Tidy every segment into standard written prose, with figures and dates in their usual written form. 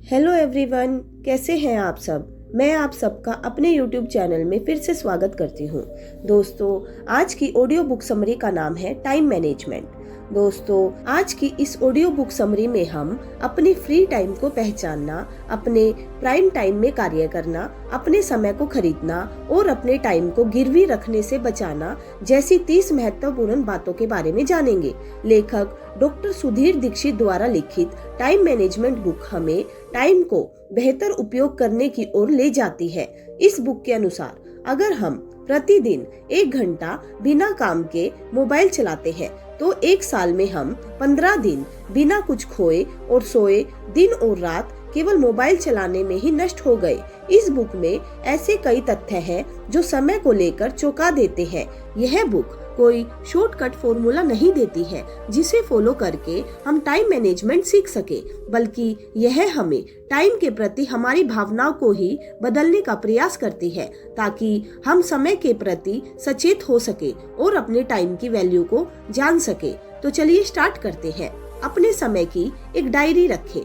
Hello everyone, कैसे हैं आप सब। मैं आप सबका अपने YouTube चैनल में फिर से स्वागत करती हूँ। दोस्तों, आज की ऑडियो बुक समरी का नाम है टाइम मैनेजमेंट। दोस्तों, आज की इस ऑडियो बुक समरी में हम अपने फ्री टाइम को पहचानना, अपने प्राइम टाइम में कार्य करना, अपने समय को खरीदना और अपने टाइम को गिरवी रखने से बचाना जैसी 30 महत्वपूर्ण बातों के बारे में जानेंगे। लेखक डॉक्टर सुधीर दीक्षित द्वारा लिखित टाइम मैनेजमेंट बुक हमें टाइम को बेहतर उपयोग करने की ओर ले जाती है। इस बुक के अनुसार अगर हम प्रतिदिन 1 घंटा बिना काम के मोबाइल चलाते हैं तो 1 साल में हम 15 दिन बिना कुछ खोए और सोए दिन और रात केवल मोबाइल चलाने में ही नष्ट हो गए। इस बुक में ऐसे कई तथ्य हैं जो समय को लेकर चौंका देते हैं। यह बुक कोई शॉर्टकट फॉर्मूला नहीं देती है जिसे फॉलो करके हम टाइम मैनेजमेंट सीख सके, बल्कि यह हमें टाइम के प्रति हमारी भावनाओं को ही बदलने का प्रयास करती है ताकि हम समय के प्रति सचेत हो सके और अपने टाइम की वैल्यू को जान सके। तो चलिए स्टार्ट करते हैं। अपने समय की एक डायरी रखें।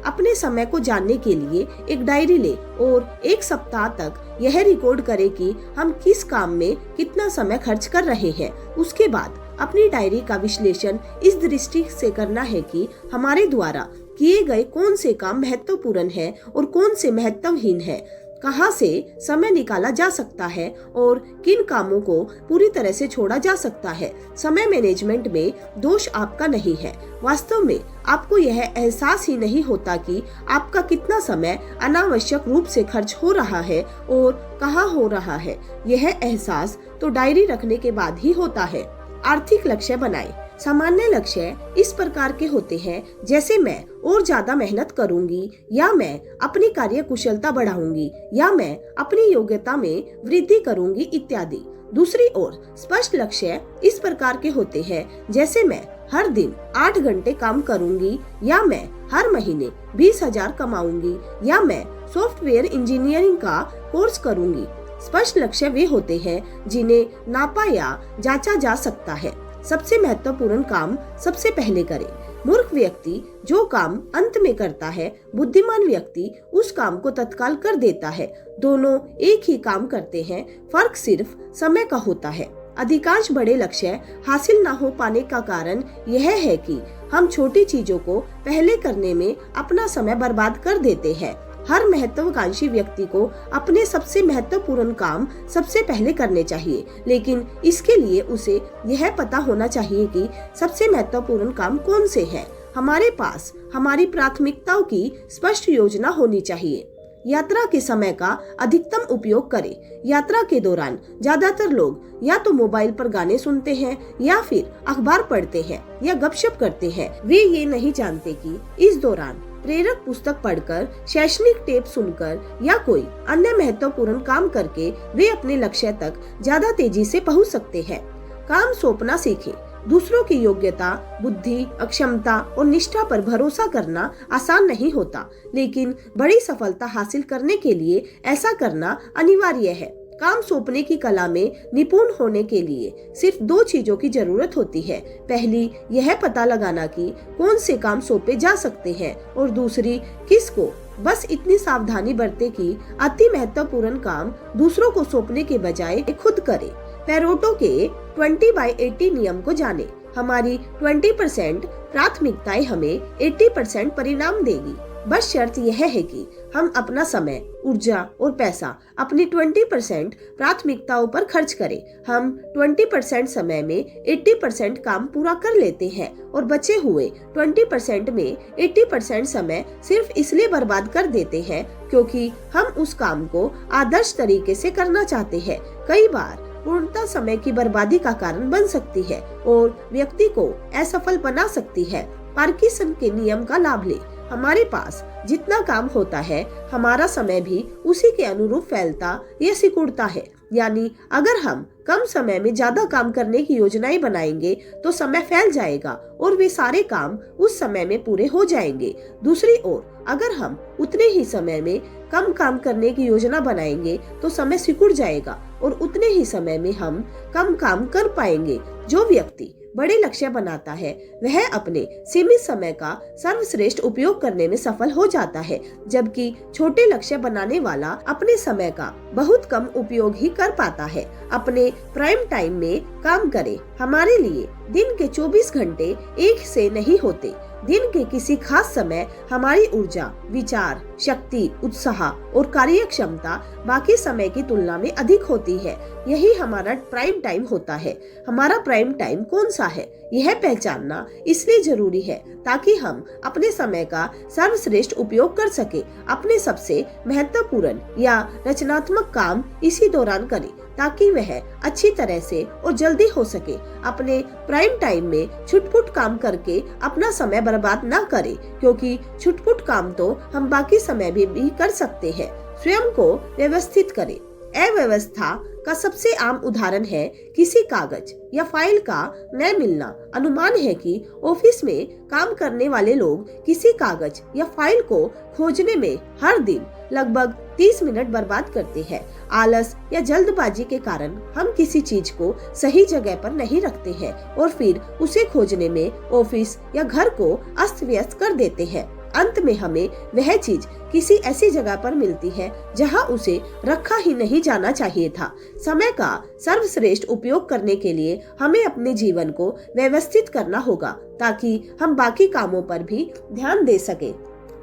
अपने समय को जानने के लिए एक डायरी ले और 1 सप्ताह तक यह रिकॉर्ड करें कि हम किस काम में कितना समय खर्च कर रहे हैं। उसके बाद अपनी डायरी का विश्लेषण इस दृष्टि से करना है कि हमारे द्वारा किए गए कौन से काम महत्वपूर्ण हैं और कौन से महत्वहीन हैं, कहां से समय निकाला जा सकता है और किन कामों को पूरी तरह से छोड़ा जा सकता है। समय मैनेजमेंट में दोष आपका नहीं है। वास्तव में आपको यह एहसास ही नहीं होता कि आपका कितना समय अनावश्यक रूप से खर्च हो रहा है और कहां हो रहा है। यह एहसास तो डायरी रखने के बाद ही होता है। आर्थिक लक्ष्य बनाएं। सामान्य लक्ष्य इस प्रकार के होते हैं जैसे मैं और ज्यादा मेहनत करूंगी, या मैं अपनी कार्य कुशलता बढ़ाऊंगी, या मैं अपनी योग्यता में वृद्धि करूंगी इत्यादि। दूसरी ओर स्पष्ट लक्ष्य इस प्रकार के होते हैं जैसे मैं हर दिन 8 घंटे काम करूंगी, या मैं हर महीने 20,000 कमाऊंगी, या मैं सॉफ्टवेयर इंजीनियरिंग का कोर्स करूंगी। स्पष्ट लक्ष्य वे होते हैं जिन्हें नापा या जांचा जा सकता है। सबसे महत्वपूर्ण काम सबसे पहले करें। मूर्ख व्यक्ति जो काम अंत में करता है, बुद्धिमान व्यक्ति उस काम को तत्काल कर देता है। दोनों एक ही काम करते हैं, फर्क सिर्फ समय का होता है। अधिकांश बड़े लक्ष्य हासिल न हो पाने का कारण यह है कि हम छोटी चीजों को पहले करने में अपना समय बर्बाद कर देते हैं। हर महत्वाकांक्षी व्यक्ति को अपने सबसे महत्वपूर्ण काम सबसे पहले करने चाहिए, लेकिन इसके लिए उसे यह पता होना चाहिए कि सबसे महत्वपूर्ण काम कौन से हैं। हमारे पास हमारी प्राथमिकताओं की स्पष्ट योजना होनी चाहिए। यात्रा के समय का अधिकतम उपयोग करें। यात्रा के दौरान ज्यादातर लोग या तो मोबाइल पर गाने सुनते हैं, या फिर अखबार पढ़ते हैं, या गपशप करते हैं। वे ये नहीं जानते कि इस दौरान प्रेरक पुस्तक पढ़कर, शैक्षणिक टेप सुनकर या कोई अन्य महत्वपूर्ण काम करके वे अपने लक्ष्य तक ज्यादा तेजी से पहुंच सकते हैं। काम सौंपना सीखें। दूसरों की योग्यता, बुद्धि, अक्षमता और निष्ठा पर भरोसा करना आसान नहीं होता, लेकिन बड़ी सफलता हासिल करने के लिए ऐसा करना अनिवार्य है। काम सौंपने की कला में निपुण होने के लिए सिर्फ 2 चीजों की जरूरत होती है। पहली, यह पता लगाना कि कौन से काम सौंपे जा सकते हैं, और दूसरी, किसको। बस इतनी सावधानी बरतें कि अति महत्वपूर्ण काम दूसरों को सौंपने के बजाय खुद करें। पेरेटो के 20/80 नियम को जानें। हमारी 20% प्राथमिकताएं हमें 80% परिणाम देगी। बस शर्त यह है कि हम अपना समय, ऊर्जा और पैसा अपनी 20% प्राथमिकताओं पर खर्च करें। हम 20% समय में 80% काम पूरा कर लेते हैं और बचे हुए 20% में 80% समय सिर्फ इसलिए बर्बाद कर देते हैं क्योंकि हम उस काम को आदर्श तरीके से करना चाहते हैं। कई बार पूर्णता समय की बर्बादी का कारण बन सकती है और व्यक्ति को असफल बना सकती है। पार्किंसन के नियम का लाभ ले। हमारे पास जितना काम होता है, हमारा समय भी उसी के अनुरूप फैलता या सिकुड़ता है। यानी अगर हम कम समय में ज्यादा काम करने की योजनाएं बनाएंगे तो समय फैल जाएगा और वे सारे काम उस समय में पूरे हो जाएंगे। दूसरी ओर अगर हम उतने ही समय में कम काम करने की योजना बनाएंगे तो समय सिकुड़ जाएगा और उतने ही समय में हम कम काम कर पाएंगे। जो व्यक्ति बड़े लक्ष्य बनाता है वह अपने सीमित समय का सर्वश्रेष्ठ उपयोग करने में सफल हो जाता है, जबकि छोटे लक्ष्य बनाने वाला अपने समय का बहुत कम उपयोग ही कर पाता है। अपने प्राइम टाइम में काम करें। हमारे लिए दिन के 24 घंटे एक से नहीं होते। दिन के किसी खास समय हमारी ऊर्जा, विचार, शक्ति, उत्साह और कार्य क्षमता बाकी समय की तुलना में अधिक होती है। यही हमारा प्राइम टाइम होता है। हमारा प्राइम टाइम कौन सा है, यह पहचानना इसलिए जरूरी है ताकि हम अपने समय का सर्वश्रेष्ठ उपयोग कर सके। अपने सबसे महत्वपूर्ण या रचनात्मक काम इसी दौरान करें ताकि वह अच्छी तरह से और जल्दी हो सके। अपने प्राइम टाइम में छुटपुट काम करके अपना समय बर्बाद न करें, क्योंकि छुटपुट काम तो हम बाकी समय में भी कर सकते हैं। स्वयं को व्यवस्थित करें। अव्यवस्था का सबसे आम उदाहरण है किसी कागज या फाइल का न मिलना। अनुमान है कि ऑफिस में काम करने वाले लोग किसी कागज या फाइल को खोजने में हर दिन लगभग 30 मिनट बर्बाद करते हैं। आलस या जल्दबाजी के कारण हम किसी चीज को सही जगह पर नहीं रखते हैं और फिर उसे खोजने में ऑफिस या घर को अस्त व्यस्त कर देते हैं। अंत में हमें वह चीज किसी ऐसी जगह पर मिलती है जहां उसे रखा ही नहीं जाना चाहिए था। समय का सर्वश्रेष्ठ उपयोग करने के लिए हमें अपने जीवन को व्यवस्थित करना होगा ताकि हम बाकी कामों पर भी ध्यान दे सके।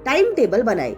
टाइम टेबल बनाएं।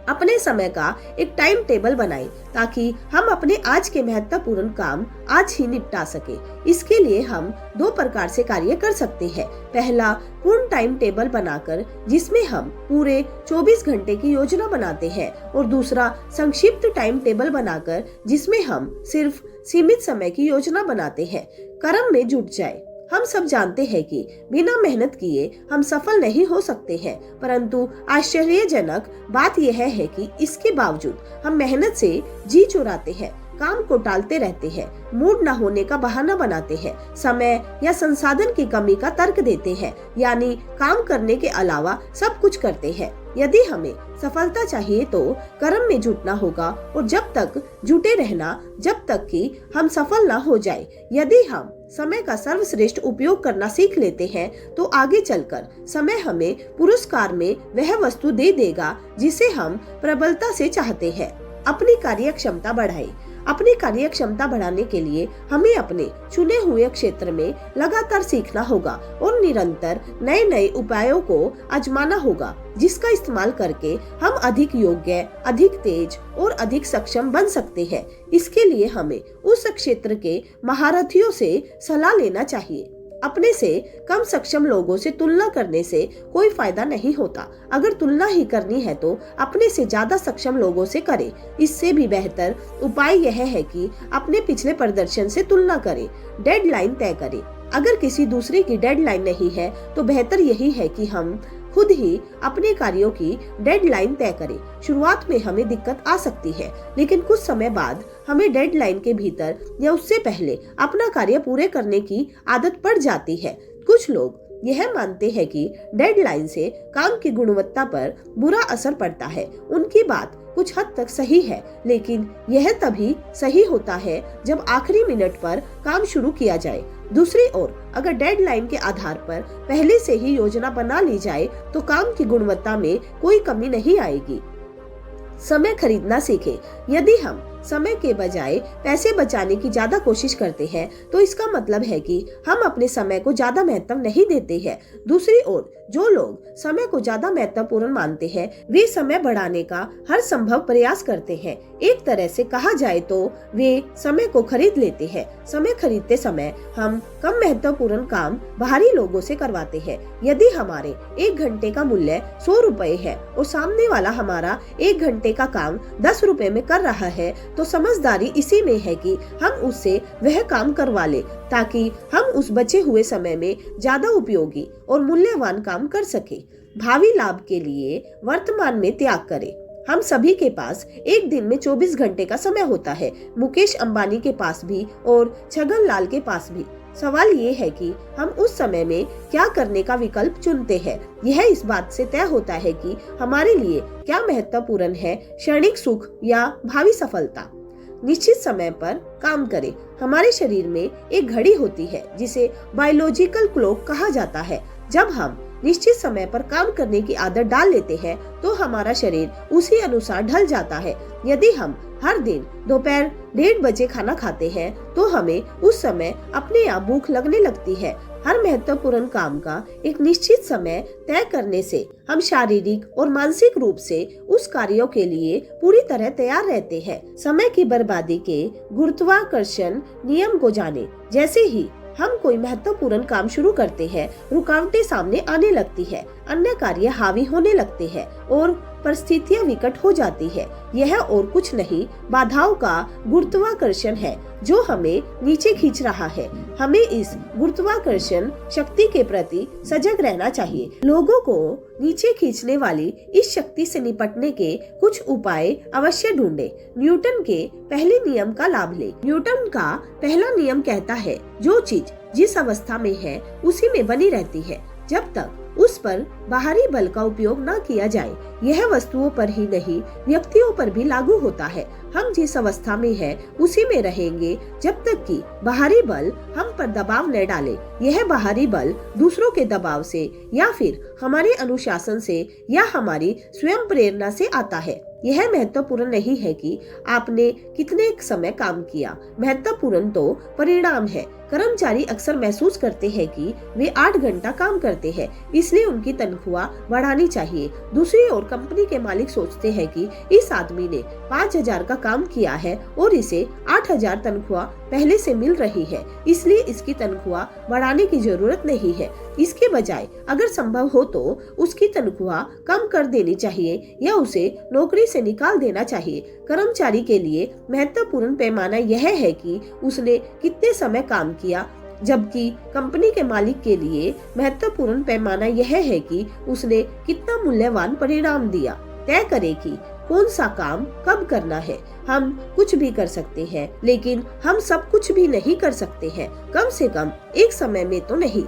अपने समय का एक टाइम टेबल बनाएं ताकि हम अपने आज के महत्वपूर्ण काम आज ही निपटा सके। इसके लिए हम 2 प्रकार से कार्य कर सकते हैं। पहला, पूर्ण टाइम टेबल बनाकर जिसमें हम पूरे 24 घंटे की योजना बनाते हैं, और दूसरा, संक्षिप्त टाइम टेबल बनाकर जिसमें हम सिर्फ सीमित समय की योजना बनाते हैं। कर्म में जुट जाए। हम सब जानते हैं कि बिना मेहनत किए हम सफल नहीं हो सकते हैं, परंतु आश्चर्यजनक बात यह है कि इसके बावजूद हम मेहनत से जी चुराते हैं, काम को टालते रहते हैं, मूड न होने का बहाना बनाते हैं, समय या संसाधन की कमी का तर्क देते हैं, यानी काम करने के अलावा सब कुछ करते हैं। यदि हमें सफलता चाहिए तो कर्म में जुटना होगा और जब तक जुटे रहना जब तक कि हम सफल न हो जाए। यदि हम समय का सर्वश्रेष्ठ उपयोग करना सीख लेते हैं तो आगे चलकर समय हमें पुरस्कार में वह वस्तु दे देगा जिसे हम प्रबलता से चाहते हैं। अपनी कार्य क्षमता बढ़ाएं। अपनी कार्य क्षमता बढ़ाने के लिए हमें अपने चुने हुए क्षेत्र में लगातार सीखना होगा और निरंतर नए नए उपायों को आजमाना होगा, जिसका इस्तेमाल करके हम अधिक योग्य, अधिक तेज और अधिक सक्षम बन सकते हैं। इसके लिए हमें उस क्षेत्र के महारथियों से सलाह लेना चाहिए। अपने से कम सक्षम लोगों से तुलना करने से कोई फायदा नहीं होता। अगर तुलना ही करनी है तो अपने से ज्यादा सक्षम लोगों से करें। इससे भी बेहतर उपाय यह है कि अपने पिछले प्रदर्शन से तुलना करें। डेडलाइन तय करें। अगर किसी दूसरे की डेडलाइन नहीं है तो बेहतर यही है कि हम खुद ही अपने कार्यों की डेडलाइन तय करें। शुरुआत में हमें दिक्कत आ सकती है, लेकिन कुछ समय बाद हमें डेडलाइन के भीतर या उससे पहले अपना कार्य पूरे करने की आदत पड़ जाती है। कुछ लोग यह मानते हैं कि डेडलाइन से काम की गुणवत्ता पर बुरा असर पड़ता है। उनकी बात कुछ हद तक सही है, लेकिन यह तभी सही होता है जब आखिरी मिनट पर काम शुरू किया जाए। दूसरी ओर, अगर डेडलाइन के आधार पर पहले से ही योजना बना ली जाए तो काम की गुणवत्ता में कोई कमी नहीं आएगी। समय खरीदना सीखें। यदि हम समय के बजाय पैसे बचाने की ज्यादा कोशिश करते हैं तो इसका मतलब है कि हम अपने समय को ज्यादा महत्व नहीं देते हैं। दूसरी ओर, जो लोग समय को ज्यादा महत्वपूर्ण मानते हैं वे समय बढ़ाने का हर संभव प्रयास करते हैं। एक तरह से कहा जाए तो वे समय को खरीद लेते हैं। समय खरीदते समय हम कम महत्वपूर्ण काम बाहरी लोगों से करवाते हैं। यदि हमारे 1 घंटे का मूल्य 100 रुपए है और सामने वाला हमारा 1 घंटे का काम 10 रुपए में कर रहा है तो समझदारी इसी में है कि हम उससे वह काम करवा ले ताकि हम उस बचे हुए समय में ज्यादा उपयोगी और मूल्यवान काम कर सके। भावी लाभ के लिए वर्तमान में त्याग करें। हम सभी के पास एक दिन में 24 घंटे का समय होता है, मुकेश अंबानी के पास भी और छगन लाल के पास भी। सवाल ये है कि हम उस समय में क्या करने का विकल्प चुनते हैं। यह इस बात से तय होता है कि हमारे लिए क्या महत्वपूर्ण है, क्षणिक सुख या भावी सफलता। निश्चित समय पर काम करें। हमारे शरीर में एक घड़ी होती है जिसे बायोलॉजिकल क्लॉक कहा जाता है। जब हम निश्चित समय पर काम करने की आदत डाल लेते हैं तो हमारा शरीर उसी अनुसार ढल जाता है। यदि हम हर दिन दोपहर 1:30 बजे खाना खाते हैं तो हमें उस समय अपने आप भूख लगने लगती है। हर महत्वपूर्ण काम का एक निश्चित समय तय करने से हम शारीरिक और मानसिक रूप से उस कार्यों के लिए पूरी तरह तैयार रहते हैं। समय की बर्बादी के गुरुत्वाकर्षण नियम को जाने। जैसे ही हम कोई महत्वपूर्ण काम शुरू करते हैं, रुकावटें सामने आने लगती है, अन्य कार्य हावी होने लगते हैं और परिस्थितियां विकट हो जाती है। यह और कुछ नहीं, बाधाओं का गुरुत्वाकर्षण है जो हमें नीचे खींच रहा है। हमें इस गुरुत्वाकर्षण शक्ति के प्रति सजग रहना चाहिए। लोगों को नीचे खींचने वाली इस शक्ति से निपटने के कुछ उपाय अवश्य ढूंढे। न्यूटन के पहले नियम का लाभ ले। न्यूटन का पहला नियम कहता है, जो चीज जिस अवस्था में है उसी में बनी रहती है जब तक उस पर बाहरी बल का उपयोग न किया जाए। यह वस्तुओं पर ही नहीं, व्यक्तियों पर भी लागू होता है। हम जिस अवस्था में हैं उसी में रहेंगे जब तक कि बाहरी बल हम पर दबाव न डाले। यह बाहरी बल दूसरों के दबाव से या फिर हमारे अनुशासन से या हमारी स्वयं प्रेरणा से आता है। यह महत्वपूर्ण नहीं है कि आपने कितने समय काम किया, महत्वपूर्ण तो परिणाम है। कर्मचारी अक्सर महसूस करते हैं कि वे 8 घंटा काम करते हैं, इसलिए उनकी तनख्वाह बढ़ानी चाहिए। दूसरी ओर कंपनी के मालिक सोचते हैं कि इस आदमी ने 5,000 का काम किया है और इसे 8,000 तनख्वाह पहले से मिल रही है, इसलिए इसकी तनख्वाह बढ़ाने की जरूरत नहीं है। इसके बजाय अगर संभव हो तो उसकी तनख्वाह कम कर देनी चाहिए या उसे नौकरी से निकाल देना चाहिए। कर्मचारी के लिए महत्वपूर्ण पैमाना यह है कि उसने कितने समय काम किया, जबकि कंपनी के मालिक के लिए महत्वपूर्ण पैमाना यह है कि उसने कितना मूल्यवान परिणाम दिया। तय करें कि कौन सा काम कब करना है। हम कुछ भी कर सकते हैं, लेकिन हम सब कुछ भी नहीं कर सकते हैं, कम से कम एक समय में तो नहीं।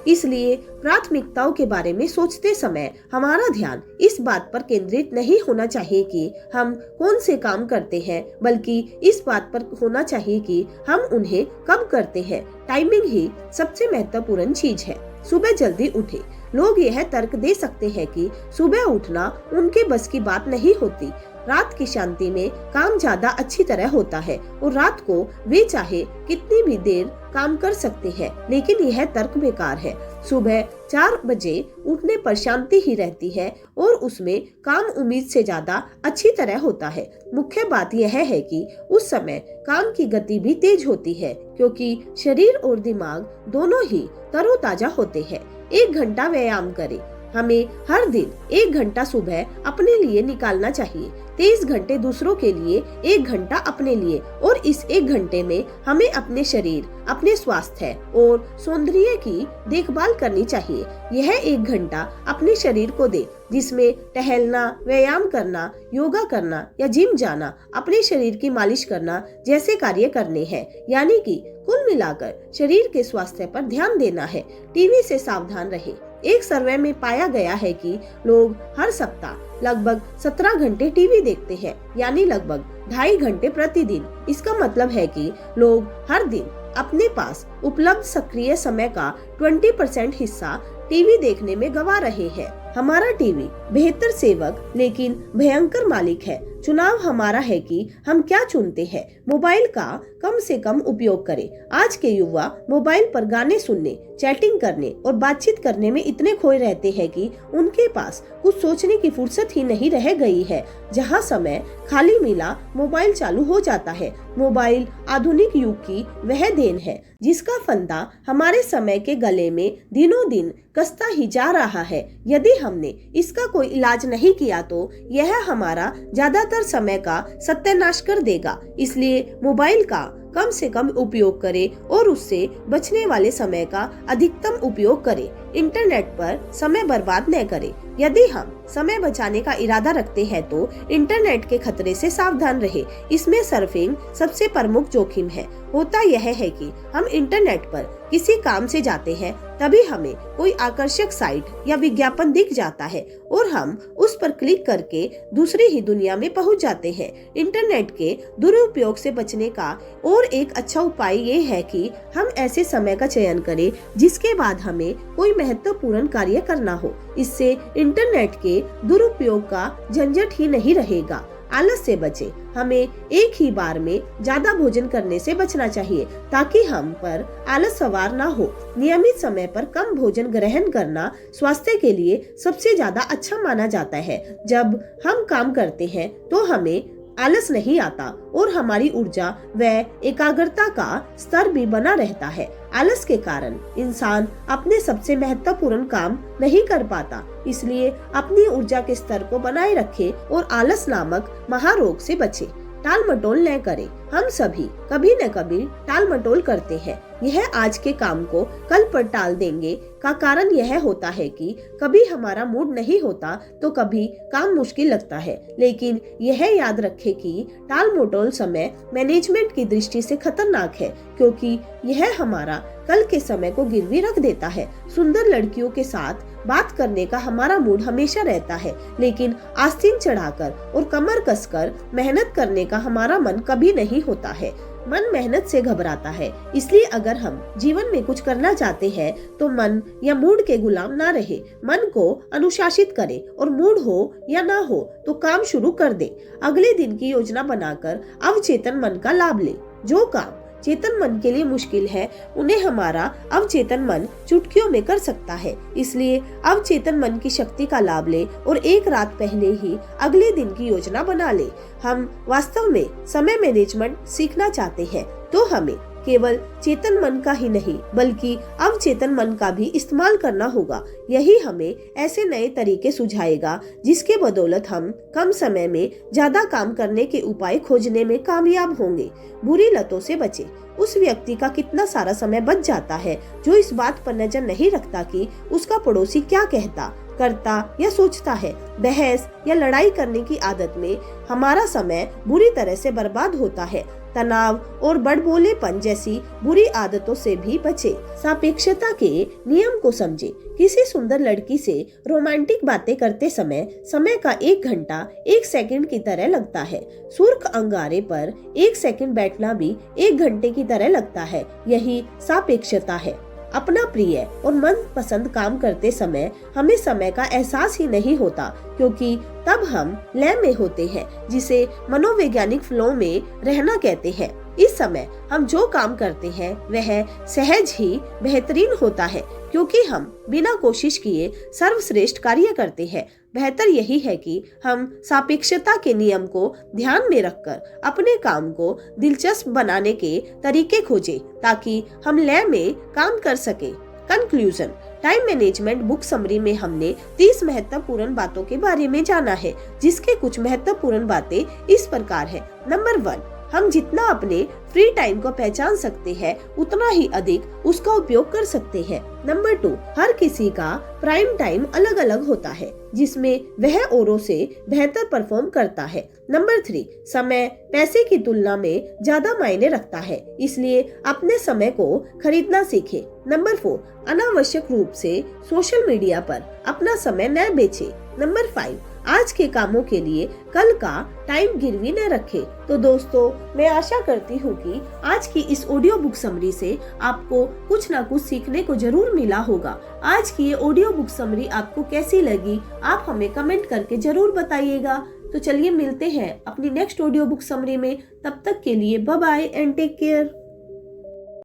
इसलिए प्राथमिकताओं के बारे में सोचते समय हमारा ध्यान इस बात पर केंद्रित नहीं होना चाहिए कि हम कौन से काम करते हैं, बल्कि इस बात पर होना चाहिए कि हम उन्हें कब करते हैं। टाइमिंग ही सबसे महत्वपूर्ण चीज है। सुबह जल्दी उठे। लोग यह तर्क दे सकते हैं कि सुबह उठना उनके बस की बात नहीं होती। रात की शांति में काम ज्यादा अच्छी तरह होता है और रात को वे चाहे कितनी भी देर काम कर सकते हैं, लेकिन यह तर्क बेकार है। सुबह 4 बजे उठने पर शांति ही रहती है और उसमें काम उम्मीद से ज्यादा अच्छी तरह होता है। मुख्य बात यह है कि उस समय काम की गति भी तेज होती है, क्योंकि शरीर और दिमाग दोनों ही तरोताजा होते हैं। 1 घंटा व्यायाम करें। हमें हर दिन 1 घंटा सुबह अपने लिए निकालना चाहिए, 23 घंटे दूसरों के लिए, 1 घंटा अपने लिए, और इस 1 घंटे में हमें अपने शरीर, अपने स्वास्थ्य और सौंदर्य की देखभाल करनी चाहिए। यह 1 घंटा अपने शरीर को दे, जिसमें टहलना, व्यायाम करना, योगा करना या जिम जाना, अपने शरीर की मालिश करना जैसे कार्य करने हैं। यानी कि कुल मिलाकर शरीर के स्वास्थ्य पर ध्यान देना है। टीवी से सावधान रहे। एक सर्वे में पाया गया है कि लोग हर सप्ताह लगभग 17 घंटे टीवी देखते हैं, यानी लगभग 2.5 घंटे प्रतिदिन। इसका मतलब है कि लोग हर दिन अपने पास उपलब्ध सक्रिय समय का 20% हिस्सा टीवी देखने में गंवा रहे हैं। हमारा टीवी बेहतर सेवक लेकिन भयंकर मालिक है। चुनाव हमारा है कि हम क्या चुनते हैं। मोबाइल का कम से कम उपयोग करें। आज के युवा मोबाइल पर गाने सुनने, चैटिंग करने और बातचीत करने में इतने खोए रहते हैं कि उनके पास कुछ सोचने की फुर्सत ही नहीं रह गई है। जहां समय खाली मिला, मोबाइल चालू हो जाता है। मोबाइल आधुनिक युग की वह देन है जिसका फंदा हमारे समय के गले में दिनों दिन कसता ही जा रहा है। यदि हमने इसका कोई इलाज नहीं किया तो यह हमारा ज्यादातर समय का सत्यानाश कर देगा। इसलिए मोबाइल का कम से कम उपयोग करें और उससे बचने वाले समय का अधिकतम उपयोग करें। इंटरनेट पर समय बर्बाद न करें। यदि हम समय बचाने का इरादा रखते हैं तो इंटरनेट के खतरे से सावधान रहे। इसमें सर्फिंग सबसे प्रमुख जोखिम है। होता यह है कि हम इंटरनेट पर किसी काम से जाते हैं, तभी हमें कोई आकर्षक साइट या विज्ञापन दिख जाता है और हम उस पर क्लिक करके दूसरी ही दुनिया में पहुंच जाते हैं। इंटरनेट के दुरुपयोग से बचने का और एक अच्छा उपाय ये है कि हम ऐसे समय का चयन करें जिसके बाद हमें कोई महत्वपूर्ण कार्य करना हो। इससे इंटरनेट के दुरुपयोग का झंझट ही नहीं रहेगा। आलस से बचें। हमें एक ही बार में ज्यादा भोजन करने से बचना चाहिए ताकि हम पर आलस सवार ना हो। नियमित समय पर कम भोजन ग्रहण करना स्वास्थ्य के लिए सबसे ज्यादा अच्छा माना जाता है। जब हम काम करते हैं तो हमें आलस नहीं आता और हमारी ऊर्जा व एकाग्रता का स्तर भी बना रहता है। आलस के कारण इंसान अपने सबसे महत्वपूर्ण काम नहीं कर पाता। इसलिए अपनी ऊर्जा के स्तर को बनाए रखें और आलस नामक महारोग से बचें। टाल मटोल न करें। हम सभी कभी न कभी टाल मटोल करते हैं। यह आज के काम को कल पर टाल देंगे का कारण यह होता है कि कभी हमारा मूड नहीं होता तो कभी काम मुश्किल लगता है। लेकिन यह याद रखें कि टाल मटोल समय मैनेजमेंट की दृष्टि से खतरनाक है, क्योंकि यह हमारा कल के समय को गिरवी रख देता है। सुंदर लड़कियों के साथ बात करने का हमारा मूड हमेशा रहता है, लेकिन आस्तीन चढ़ाकर और कमर कसकर मेहनत करने का हमारा मन कभी नहीं होता है। मन मेहनत से घबराता है। इसलिए अगर हम जीवन में कुछ करना चाहते हैं तो मन या मूड के गुलाम ना रहे। मन को अनुशासित करें और मूड हो या ना हो तो काम शुरू कर दे। अगले दिन की योजना बनाकर अवचेतन मन का लाभ ले। जो काम चेतन मन के लिए मुश्किल है उन्हें हमारा अवचेतन मन चुटकियों में कर सकता है। इसलिए अवचेतन मन की शक्ति का लाभ ले और एक रात पहले ही अगले दिन की योजना बना ले। हम वास्तव में समय मैनेजमेंट सीखना चाहते हैं तो हमें केवल चेतन मन का ही नहीं बल्कि अवचेतन मन का भी इस्तेमाल करना होगा। यही हमें ऐसे नए तरीके सुझाएगा जिसके बदौलत हम कम समय में ज्यादा काम करने के उपाय खोजने में कामयाब होंगे। बुरी लतों से बचें। उस व्यक्ति का कितना सारा समय बच जाता है जो इस बात पर नजर नहीं रखता कि उसका पड़ोसी क्या कहता, करता या सोचता है। बहस या लड़ाई करने की आदत में हमारा समय बुरी तरह से बर्बाद होता है। तनाव और बड़बोलेपन जैसी बुरी आदतों से भी बचे। सापेक्षता के नियम को समझे। किसी सुंदर लड़की से रोमांटिक बातें करते समय का 1 घंटा 1 सेकंड की तरह लगता है। सुर्ख अंगारे पर 1 सेकंड बैठना भी 1 घंटे की तरह लगता है। यही सापेक्षता है। अपना प्रिय और मनपसंद काम करते समय हमें समय का एहसास ही नहीं होता, क्योंकि तब हम लय में होते हैं, जिसे मनोवैज्ञानिक फ्लो में रहना कहते हैं। इस समय हम जो काम करते हैं वह सहज ही बेहतरीन होता है, क्योंकि हम बिना कोशिश किए सर्वश्रेष्ठ कार्य करते हैं। बेहतर यही है कि हम सापेक्षता के नियम को ध्यान में रखकर अपने काम को दिलचस्प बनाने के तरीके खोजें ताकि हम लय में काम कर सके। Conclusion. Time management book summary में हमने 30 महत्वपूर्ण बातों के बारे में जाना है, जिसके कुछ महत्वपूर्ण बातें इस प्रकार है। नंबर 1, हम जितना अपने फ्री टाइम को पहचान सकते हैं उतना ही अधिक उसका उपयोग कर सकते हैं। नंबर 2, हर किसी का प्राइम टाइम अलग अलग होता है, जिसमें वह औरों से बेहतर परफॉर्म करता है। नंबर 3, समय पैसे की तुलना में ज्यादा मायने रखता है, इसलिए अपने समय को खरीदना सीखें। नंबर 4, अनावश्यक रूप से सोशल मीडिया पर अपना समय न बेचें। नंबर 5, आज के कामों के लिए कल का टाइम गिरवी न रखें। तो दोस्तों, मैं आशा करती हूँ कि आज की इस ऑडियो बुक समरी से आपको कुछ ना कुछ सीखने को जरूर मिला होगा। आज की ये ऑडियो बुक समरी आपको कैसी लगी, आप हमें कमेंट करके जरूर बताइएगा। तो चलिए मिलते हैं अपनी नेक्स्ट ऑडियो बुक समरी में। तब तक के लिए bye bye and take care.